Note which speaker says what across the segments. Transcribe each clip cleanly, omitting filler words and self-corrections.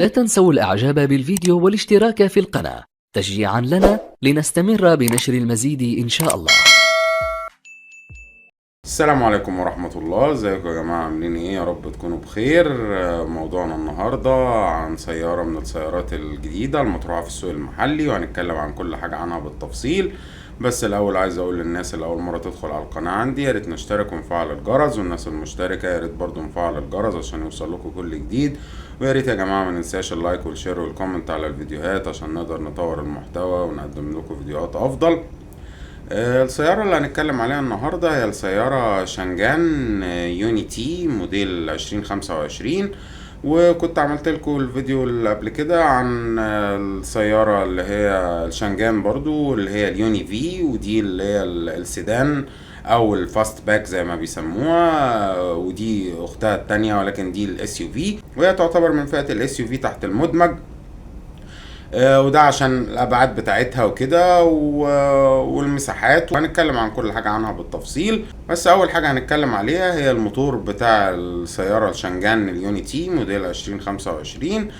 Speaker 1: لا تنسوا الإعجاب بالفيديو والاشتراك في القناة تشجيعا لنا لنستمر بنشر المزيد إن شاء الله.
Speaker 2: السلام عليكم ورحمة الله. ازيكم يا جماعة، عاملين ايه؟ يا رب تكونوا بخير. موضوعنا النهاردة عن سيارة من السيارات الجديدة المطروحة في السوق المحلي، وهنتكلم عن كل حاجة عنها بالتفصيل. بس الأول عايز أقول للناس اللي أول مرة تدخل على القناة عندي، يا ريت نشترك ونفعل الجرس، والناس المشتركة يا ريت برضو نفعل الجرس عشان يوصل لكم كل جديد. ويا ريت يا جماعة ما ننساش اللايك والشير والكومنت على الفيديوهات عشان نقدر نطور المحتوى ونقدم لكم فيديوهات أفضل. السيارة اللي هنتكلم عليها النهاردة هي السيارة شانجان يونيتي موديل 2025. وكنت عملت لكم الفيديو اللي قبل كده عن السيارة اللي هي الشانجان برضو، اللي هي اليوني في، ودي اللي هي السيدان او الفاست باك زي ما بيسموها، ودي اختها التانية ولكن دي الاس يو في، وهي تعتبر من فئة الاس يو في تحت المدمج. وده عشان الابعاد بتاعتها وكده والمساحات، وهنتكلم عن كل حاجة عنها بالتفصيل. بس اول حاجة هنتكلم عليها هي الموتور بتاع السيارة الشانجان اليونيتي موديل 2025.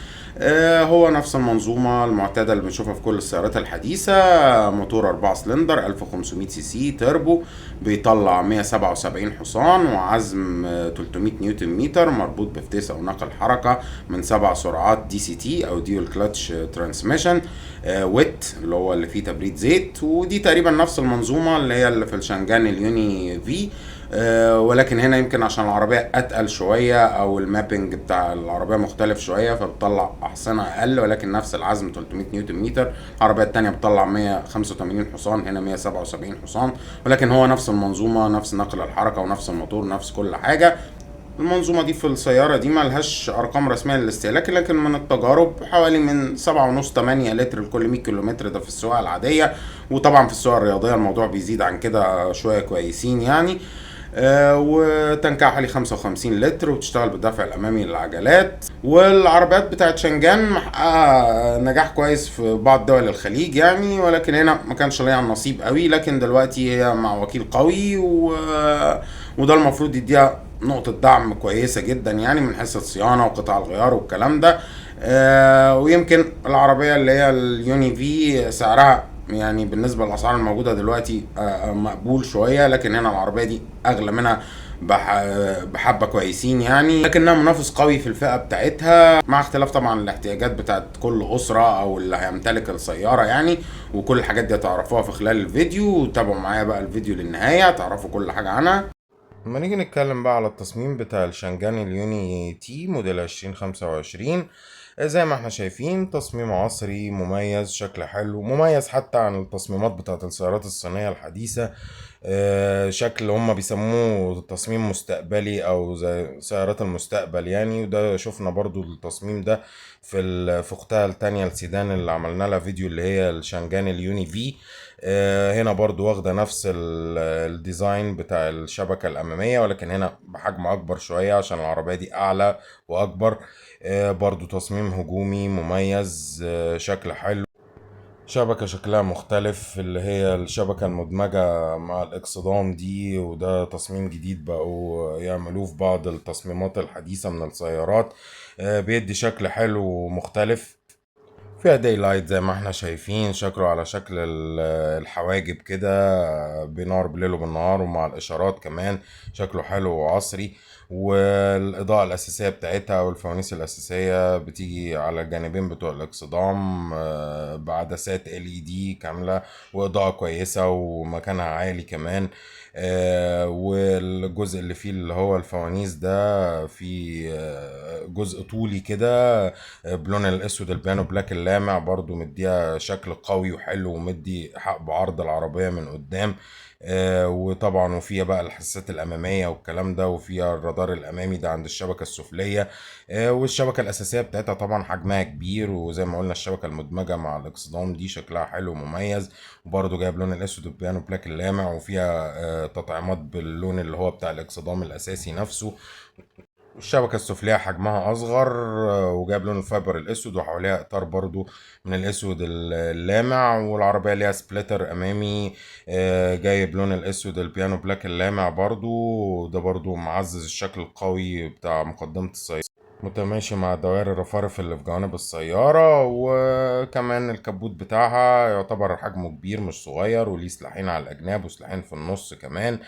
Speaker 2: هو نفس المنظومة المعتادة اللي بنشوفها في كل السيارات الحديثة. موتور 4 سلندر 1500 سي سي تربو، بيطلع 177 حصان، وعزم 300 نيوتن متر، مربوط بفتيس او نقل حركة من 7 سرعات دي سي تي او ديول كلاتش ترانسميشن ويت اللي هو اللي فيه تبريد زيت. ودي تقريبا نفس المنظومة اللي هي اللي في الشانجان اليوني في، ولكن هنا يمكن عشان العربية اتقل شوية او المابنج بتاع العربية مختلف شوية فبتطلع احصنة اقل، ولكن نفس العزم 300 نيوتن متر. العربية التانية بتطلع 185 حصان، هنا 177 حصان، ولكن هو نفس المنظومة، نفس نقل الحركة ونفس الموتور، نفس كل حاجة. المنظومة دي في السيارة دي ملهاش أرقام رسمية للاستهلاك، لكن من التجارب حوالي من 7.5-8 لتر لكل 100 كيلومتر، ده في السواقة العادية. وطبعا في السواقة الرياضية الموضوع بيزيد عن كده شوية كويسين يعني. وتنكها حوالي 55 لتر، وبتشتغل بالدفع الامامي للعجلات. والعربيات بتاعت شنجان محققه نجاح كويس في بعض دول الخليج يعني، ولكن هنا ما كانش ليها نصيب قوي، لكن دلوقتي هي مع وكيل قوي وده المفروض يديها نقطة دعم كويسة جدا يعني من حيث الصيانة وقطع الغيار والكلام ده. ويمكن العربية اللي هي اليوني في سعرها يعني بالنسبة للأسعار الموجودة دلوقتي مقبول شوية، لكن هنا العربية دي أغلى منها بحبة كويسين يعني، لكنها منافس قوي في الفئة بتاعتها، مع اختلاف طبعا الاحتياجات بتاعت كل أسرة أو اللي هيمتلك السيارة يعني. وكل الحاجات دي هتعرفوها في خلال الفيديو، وتابعوا معايا بقى الفيديو للنهاية تعرفوا كل حاجة عنها. لما نيجي نتكلم بقى على التصميم بتاع الشانجان اليوني تي موديل 2025، زي ما احنا شايفين تصميم عصري مميز، شكل حلو مميز حتى عن التصميمات بتاعت السيارات الصينية الحديثة. شكل هما بيسموه تصميم مستقبلي او زي سيارات المستقبل يعني. وده شفنا برضو التصميم ده في اختها التانية السيدان اللي عملنا لها فيديو، اللي هي الشانجان اليوني في. هنا برضو واخدة نفس الديزاين بتاع الشبكة الأمامية، ولكن هنا بحجم أكبر شوية عشان العربية دي أعلى وأكبر. برضو تصميم هجومي مميز، شكل حلو. شبكة شكلها مختلف، اللي هي الشبكة المدمجة مع الإكسدام دي، وده تصميم جديد بقوا يعملوه في بعض التصميمات الحديثة من السيارات. بيدي شكل حلو ومختلف. فيها داي لايت زي ما احنا شايفين، شكله على شكل الحواجب كده، بينور بالليل وبالنهار، ومع الاشارات كمان شكله حلو وعصري. والاضاءة الاساسية بتاعتها والفوانيس الاساسية بتيجي على الجانبين بتوع الاكسدام بعدسات LED كاملة، واضاءة كويسة ومكانها عالي كمان. والجزء اللي فيه اللي هو الفوانيس ده في جزء طولي كده بلون الاسود البيانو بلاك اللامع، برضو مديها شكل قوي وحلو، ومدي حق بعرض العربية من قدام. وطبعا وفيها بقى الحساسات الامامية والكلام ده، وفيها الرادار الامامي ده عند الشبكة السفلية. والشبكة الاساسية بتاعتها طبعا حجمها كبير، وزي ما قلنا الشبكة المدمجة مع الاكسدام دي شكلها حلو ومميز، وبرضو جايب لون الاسود البيانو بلاك اللامع، وفيها تطعيمات باللون اللي هو بتاع الاكسدام الاساسي نفسه. الشبكة السفلية حجمها أصغر، وجايب لون الفايبر الأسود، وحواليها إطار برضو من الأسود اللامع. والعربية ليها سبليتر أمامي جايب لون الأسود البيانو بلاك اللامع برضو، ده برضو معزز الشكل القوي بتاع مقدمة السيارة. متماشي مع دوائر الرفارف اللي في جوانب السيارة، وكمان الكبوت بتاعها يعتبر حجمه كبير مش صغير، وليه سلاحين على الأجناب وسلاحين في النص كمان.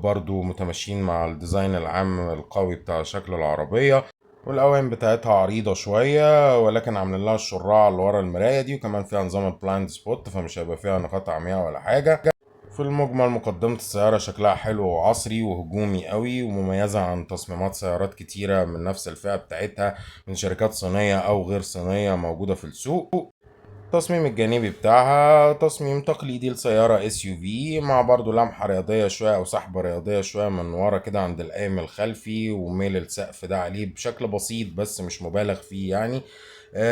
Speaker 2: برضو متماشيين مع الديزاين العام القوي بتاع شكل العربية. والأوان بتاعتها عريضة شوية، ولكن عاملين لها الشراع اللي ورا المراية دي، وكمان فيها نظام البلايند سبوت، فمش هيبقى فيها نقاط عمياء ولا حاجة. في المجمل مقدمة السيارة شكلها حلو وعصري وهجومي قوي، ومميزة عن تصميمات سيارات كتيرة من نفس الفئة بتاعتها من شركات صينية أو غير صينية موجودة في السوق. التصميم الجانبي بتاعها تصميم تقليدي لسيارة اس يو في، مع برضو لمحة رياضية شوية أو سحبة رياضية شوية من ورا كده عند القايم الخلفي، وميل السقف ده عليه بشكل بسيط بس مش مبالغ فيه يعني.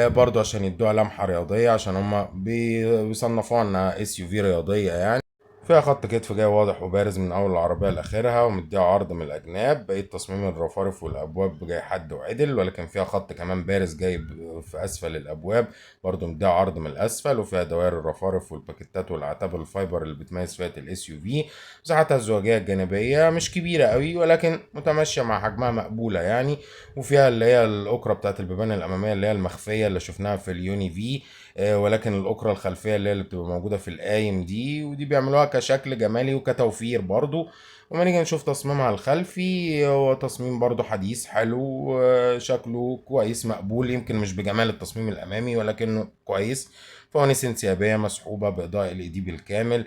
Speaker 2: برضو عشان يدوها لمحة رياضية، عشان هما بيصنفوها انها اس يو في رياضية يعني. فيها خط كتف جاي واضح وبارز من اول العربيه لاخرها، ومديها عرض من الاجناب. بقيت تصميم الرفارف والابواب جاي حد وعدل، ولكن فيها خط كمان بارز جاي في اسفل الابواب، برضو مديها عرض من الاسفل. وفيها دوائر الرفارف والباكيتات والاعتاب الفايبر اللي بتميز فئه الاس يو في. مساحتها الزواجيه الجانبيه مش كبيره قوي، ولكن متماشيه مع حجمها مقبوله يعني. وفيها اللي هي الاكره بتاعت البيبان الاماميه اللي هي المخفيه اللي شفناها في اليوني في. ولكن الأكرة الخلفية اللي بتبقى موجودة في القايم دي، ودي بيعملوها كشكل جمالي وكتوفير برضو. وما نيجي نشوف تصميمها الخلفي، هو تصميم برضو حديث حلو، شكله كويس مقبول، يمكن مش بجمال التصميم الأمامي ولكنه كويس. فوانيس انسيابية مسحوبة بإضاءة LED بالكامل،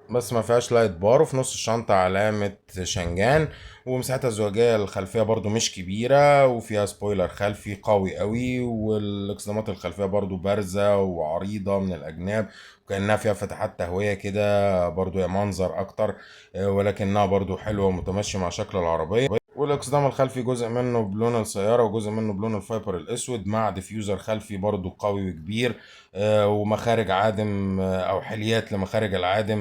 Speaker 2: بس ما فيهاش لايت بار. وفي نص الشنطة علامة شنجان. ومساحتها الزجاجية الخلفية برضو مش كبيرة، وفيها سبويلر خلفي قوي قوي، والاكسدامات الخلفية برضو بارزة وعريضة من الأجناب، وكأنها فيها فتحات تهوية كده برضو يا منظر أكتر. ولكنها برضو حلوة ومتماشية مع شكل العربية. والاكسدام الخلفي جزء منه بلون السيارة وجزء منه بلون الفايبر الأسود، مع ديفيوزر خلفي برضو قوي وكبير. ومخارج عادم، او حليات لمخارج العادم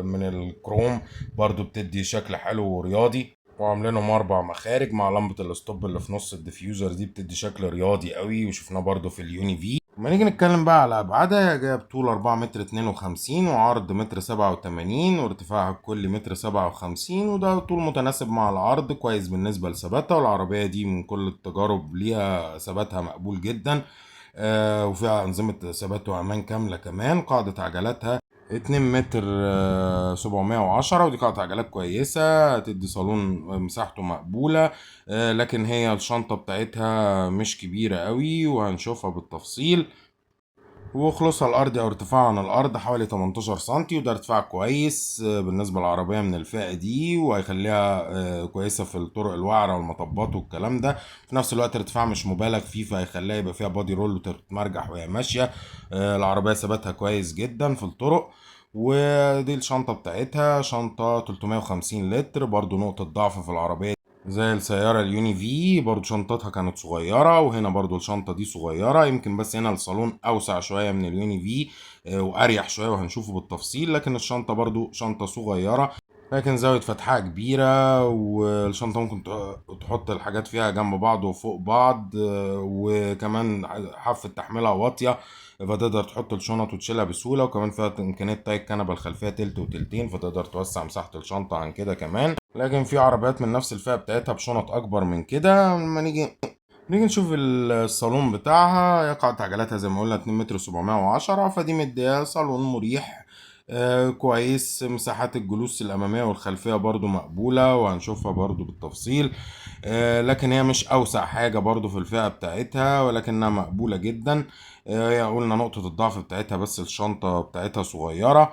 Speaker 2: من الكروم، برضو بتدي شكل حلو ورياضي. وعاملينهم 4 مخارج مع لمبة الستوب اللي في نص الديفيوزر دي، بتدي شكل رياضي قوي، وشفناه برضو في اليوني في. لما نيجي نتكلم بقى على ابعادها، هي جايه بطول 4 متر 52، وعرض متر 87، وارتفاعها الكلي متر 57، وده طول متناسب مع العرض كويس بالنسبه لثباتها. والعربيه دي من كل التجارب ليها ثباتها مقبول جدا. وفيها أنظمة ثبات وأمان كاملة. كمان قاعدة عجلاتها 2 متر 710، ودي قاعدة عجلات كويسة، هتدي صالون مساحته مقبولة. لكن هي الشنطة بتاعتها مش كبيرة قوي، وهنشوفها بالتفصيل. وخلصها الأرضي أو ارتفاعها عن الأرض حوالي 18 سنتي، وده ارتفاع كويس بالنسبة للعربية من الفئة دي، وهيخليها كويسة في الطرق الوعرة والمطبات والكلام ده. في نفس الوقت ارتفاع مش مبالغ فيه، فهيخليها يبقى فيها بادي رول وتتمرجح وهي ماشية. العربية ثباتها كويس جدا في الطرق. ودي الشنطة بتاعتها، شنطة 350 لتر، برضو نقطة ضعف في العربية زي السيارة اليوني في، برضو شنطتها كانت صغيرة، وهنا برضو الشنطة دي صغيرة، يمكن بس هنا الصالون أوسع شوية من اليوني في وأريح شوية، وهنشوفه بالتفصيل. لكن الشنطة برضو شنطة صغيرة، لكن زاوية فتحها كبيرة. والشنطة ممكن تحط الحاجات فيها جنب بعض وفوق بعض، وكمان حافة تحميلها واطية، فتقدر تحط الشنط وتشيلها بسهولة. وكمان فيها إمكانية تاي الكنبة الخلفية تلت وتلتين، فتقدر توسع مساحة الشنطة عن كده كمان. لكن في عربيات من نفس الفئة بتاعتها بشنط أكبر من كده. لما نيجي نشوف الصالون بتاعها، يقع عجلاتها زي ما قلنا 2 متر 710، فدي مديها صالون مريح كويس. مساحات الجلوس الأمامية والخلفية برضو مقبولة، وهنشوفها برضو بالتفصيل. لكن هي مش أوسع حاجة برضو في الفئة بتاعتها، ولكنها مقبولة جدا. هي قلنا نقطة الضعف بتاعتها بس الشنطة بتاعتها صغيرة.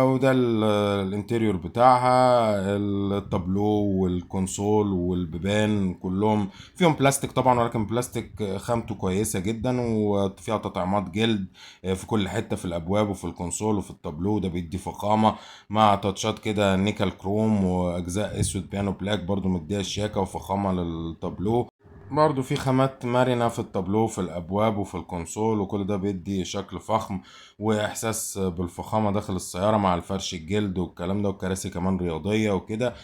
Speaker 2: وده الانتريور بتاعها، التابلو والكونسول والبيبان كلهم فيهم بلاستيك طبعا، ولكن بلاستيك خامته كويسة جدا، وفيها تطعيمات جلد في كل حتة في الأبواب وفي الكونسول وفي التابلو، ده بيدي فخامة مع تاتشات كده نيكل كروم وأجزاء أسود بيانو بلاك، برضو مديها شياكة وفخامة للتابلو. برضو في خامات مرنة في التابلو في الأبواب وفي الكونسول، وكل ده بيدي شكل فخم وإحساس بالفخامة داخل السيارة مع الفرش الجلد والكلام ده، والكراسي كمان رياضية وكده.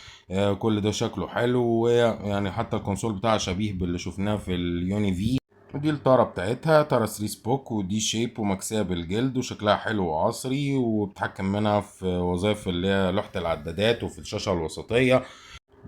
Speaker 2: كل ده شكله حلو، ويعني حتى الكونسول بتاعها شبيه باللي شفناه في اليوني في. ودي الطارة بتاعتها طارة 3 سبوك ودي شيب ومكسية بالجلد، وشكلها حلو وعصري، وبتحكم منها في وظائف اللي هي لوحة العدادات وفي الشاشة الوسطية.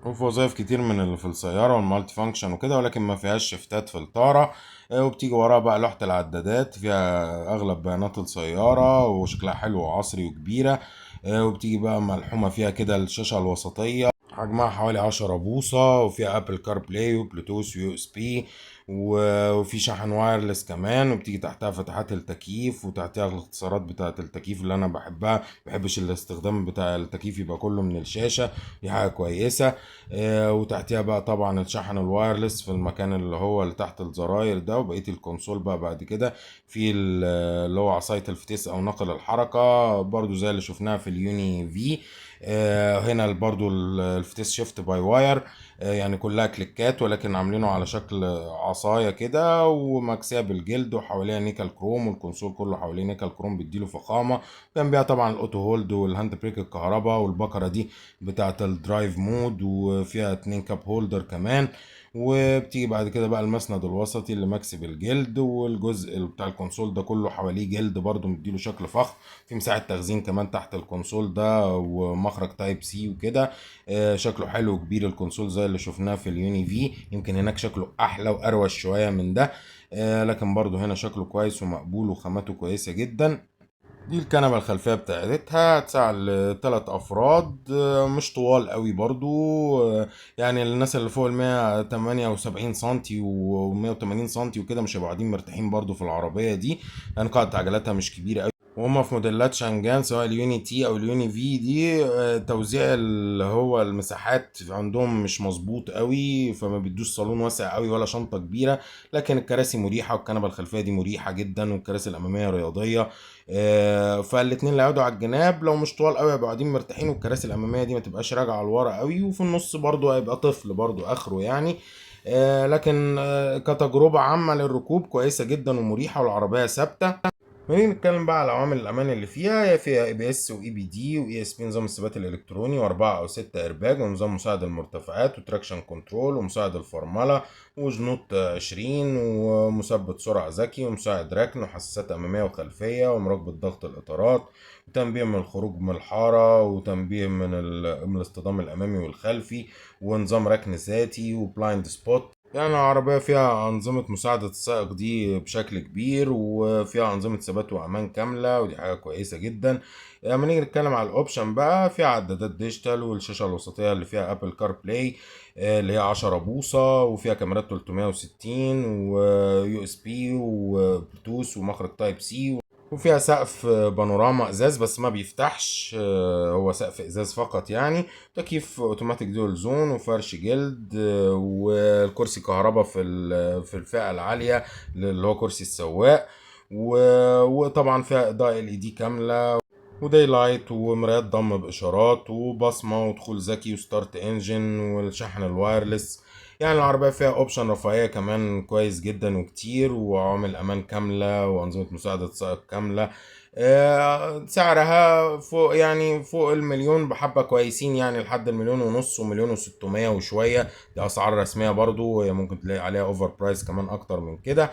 Speaker 3: وفي وظائف كتير من اللي في السيارة والمالتي فانكشن وكده، ولكن ما فيهاش شفتات في الطارة. وبتيجي وراها بقى لوحة العدادات فيها أغلب بيانات السيارة، وشكلها حلو وعصري وكبيرة. وبتيجي بقى ملحومة فيها كده الشاشة الوسطية، حجمها حوالي 10 بوصة، وفيها ابل كار بلاي وبلوتوث ويو اس بي، وفي شحن وايرلس كمان. وبتيجي تحتها فتحات التكييف، وتحتها الاختصارات بتاعة التكييف اللي انا بحبها، مبحبش الاستخدام بتاع التكييف يبقى كله من الشاشة، دي حاجة كويسة. وتحتها بقى طبعا الشحن الوايرلس في المكان اللي هو اللي تحت الزراير ده. وبقية الكونسول بقى بعد كده في اللي هو عصاية الفتيس او نقل الحركة، برضو زي اللي شفناها في اليوني في. هنا برضو الفتيس شيفت باي واير، يعني كلها كليكات، ولكن عاملينه على شكل عصاية كده، ومكسية بالجلد، وحواليها نيكل كروم، والكونسول كله حواليه نيكل كروم بيديله فخامة. جنبيها طبعا الاوتو هولد والهاند بريك الكهرباء، والبكرة دي بتاعة الدرايف مود، وفيها 2 كاب هولدر كمان. وبتيجي بعد كده بقى المسند الوسطي اللي مكسي بالجلد، والجزء بتاع الكونسول ده كله حواليه جلد برضو مديله شكل فخم. في مساحة تخزين كمان تحت الكونسول ده، ومخرج تايب سي وكده. شكله حلو وكبير الكونسول زي اللي شفناه في اليوني في، يمكن هناك شكله احلى واروش شوية من ده. لكن برضو هنا شكله كويس ومقبول وخامته كويسة جدا. دي الكنبة الخلفية بتاعتها، هتسع لتلات أفراد، مش طوال قوي برضو. يعني الناس اللي فوق 178 سنتي و180 سنتي وكده مش هيبقوا قاعدين مرتاحين برضو في العربية دي، لأن قاعدة عجلاتها مش كبيرة قوي. وهما في موديلات شانجان سواء اليوني تي او اليوني في دي، توزيع اللي هو المساحات عندهم مش مظبوط قوي، فما بيدوش صالون واسع قوي ولا شنطة كبيرة. لكن الكراسي مريحة، والكنبة الخلفية دي مريحة جدا، والكراسي الأمامية رياضية. فالاتنين اللي يقعدوا على الجناب لو مش طوال قوي هيبقوا قاعدين مرتاحين، والكراسي الأمامية دي ما تبقاش راجعة لورا قوي، وفي النص برضو هيبقى طفل برضو آخره يعني. لكن كتجربة عامة للركوب كويسة جدا ومريحة، والعربية ثابتة. ونيجي نتكلم بقى على عوامل الامان اللي فيها. هي فيها اي بي اس واي بي دي واي اس بي، نظام الثبات الالكتروني، واربعه او سته ايرباج، ونظام مساعد المرتفعات، وتراكشن كنترول، ومساعد الفرمله، وجنوط 20، ومثبت سرعه ذكي، ومساعد ركن، وحساسات اماميه وخلفيه، ومراقبه ضغط الاطارات، وتنبيه من الخروج من الحاره، وتنبيه من الاصطدام الامامي والخلفي، ونظام ركن ذاتي، وبلايند سبوت. يعني العربية فيها أنظمة مساعدة السائق دي بشكل كبير، وفيها أنظمة ثبات وأمان كاملة، ودي حاجة كويسة جدا. لما نيجي نتكلم على الأوبشن بقى، فيها عدادات ديجيتال، والشاشة الوسطية اللي فيها أبل كار بلاي اللي هي 10 بوصة، وفيها كاميرات 360 ويو اس بي وبلوتوث ومخرج تايب سي. وفيها سقف بانوراما ازاز بس ما بيفتحش، هو سقف ازاز فقط يعني. تكييف اوتوماتيك دول زون، وفرش جلد، والكرسي كهرباء في الفئة العالية اللي هو كرسي السواق. وطبعا فيها اضاءة ال اي دي كاملة، وداي لايت، ومرايات ضم باشارات، وبصمه، ودخول ذكي، وستارت انجن، والشحن الوايرلس. يعني العربية فيها اوبشن رفاهية كمان كويس جدا وكتير، وعوامل امان كاملة، وانظمة مساعدة سائق كاملة. سعرها فوق، يعني فوق المليون بحبة كويسين، يعني لحد المليون ونص ومليون وستمية وشوية. دي اسعار رسمية برضو، هي ممكن تلاقي عليها اوفر برايس كمان اكتر من كده.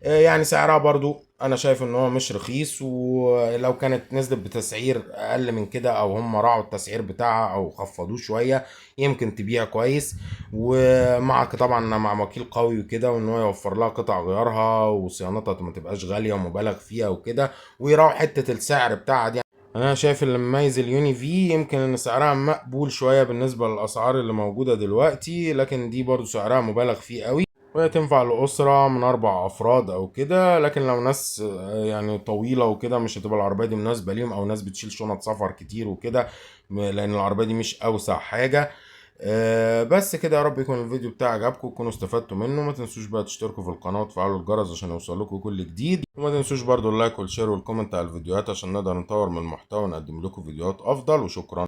Speaker 3: يعني سعرها برضو انا شايف ان هو مش رخيص، ولو كانت نزلت بتسعير اقل من كده، او هم راعوا التسعير بتاعها او خفضوه شوية، يمكن تبيع كويس. ومعك طبعا مع وكيل قوي وكده، وان هو يوفر لها قطع غيارها وصيانتها ما تبقاش غالية ومبالغ فيها وكده، ويراعوا حتة السعر بتاعها دي. انا شايف اللي مميز اليوني في يمكن ان سعرها مقبول شوية بالنسبة للاسعار اللي موجودة دلوقتي، لكن دي برضو سعرها مبالغ فيه قوي، وهي تنفع لأسرة من 4 أفراد أو كده. لكن لو ناس يعني طويلة وكده مش هتبقى العربية دي مناسبة ليهم، أو ناس بتشيل شنط سفر كتير وكده، لأن العربية دي مش أوسع حاجة. بس كده، يا رب يكون الفيديو بتاعي عجبكم وتكونوا استفدتوا منه. ما تنسوش بقى تشتركوا في القناة وتفعلوا الجرس عشان يوصلكوا كل جديد، وما تنسوش برضو اللايك والشير والكومنت على الفيديوهات عشان نقدر نطور من المحتوى ونقدم لكم فيديوهات أفضل. وشكرا.